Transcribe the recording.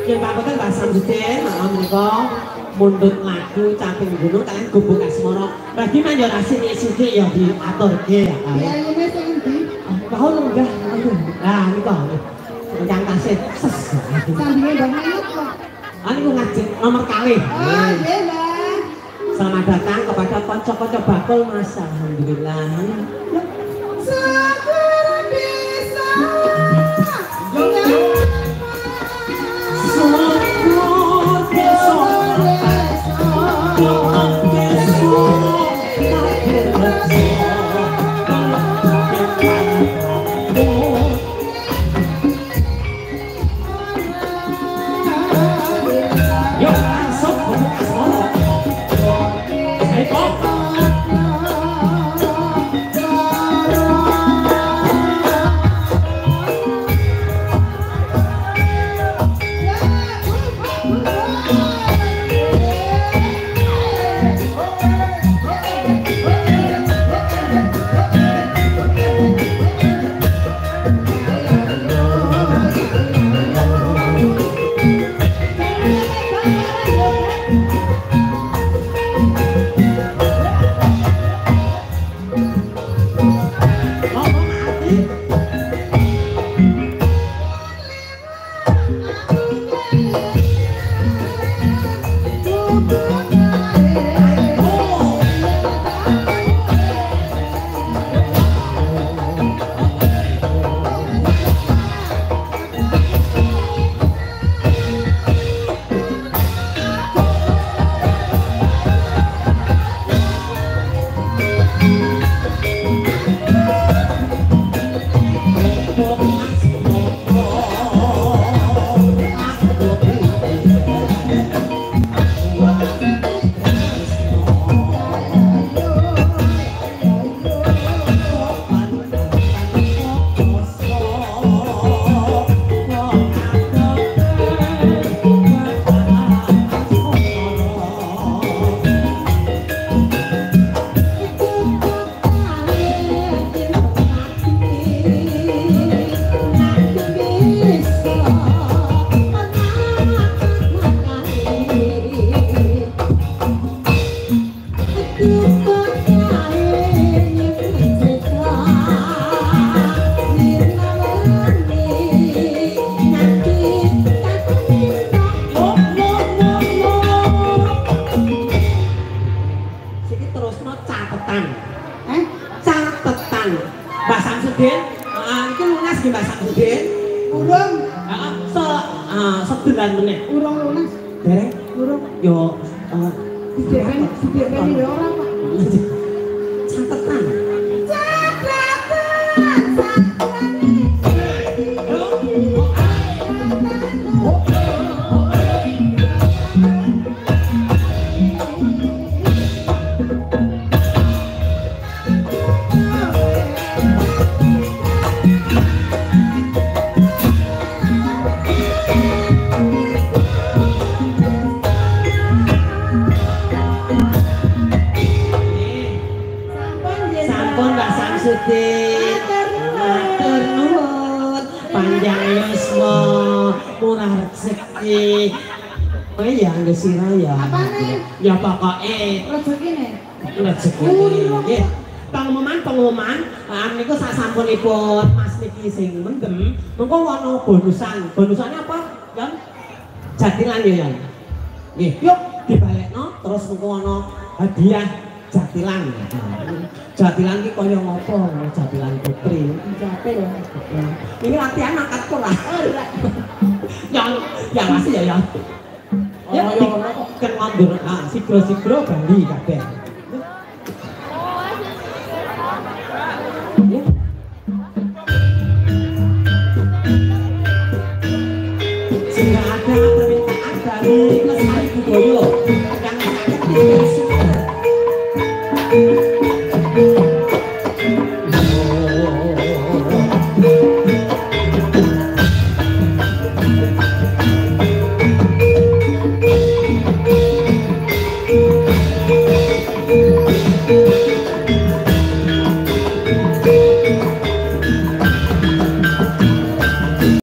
Yen pakoten Mbah Samsudin menika mundhut lagu Caping Gunung kalian Gubuk Asmara. Bagi manjorasi sithik ya diaturke ya. Ya ini sing ndi? Kau lenggah. Nah nika. Ingkang tasih ses. Sambinge Mbah Mayut kok. Niku ngajeng nomor kalih. Oh, nggih, Mbah. Selamat datang kepada kanca-kanca bakul Mas. Alhamdulillah. Syukur bisa. Sebulan meneh. Urung lunas. Dereng? Urung. Yo Sidek-sidek ya ora, Pak. Catetan. Matur nuwun, panjang yuswa, murah rezeki. Oh iya, nggih sira ya. Apane? Ya pokoke Rezekine. rezeki. Nggih. Pengumuman niku sasampunipun Mas niki sing mendem, mengko ana bonusan. Bonusane apa? Yan? Jatilan ya, Yan. Nggih, yuk dibalekno terus mengko ana hadiah jatilan. Jatilan ki kaya ngopo? Jatilan putri. Jatil. Ini latihan angkat ora. Ya masih ya. Ya, kan ngandur. Sigro-sigro Bali kabeh.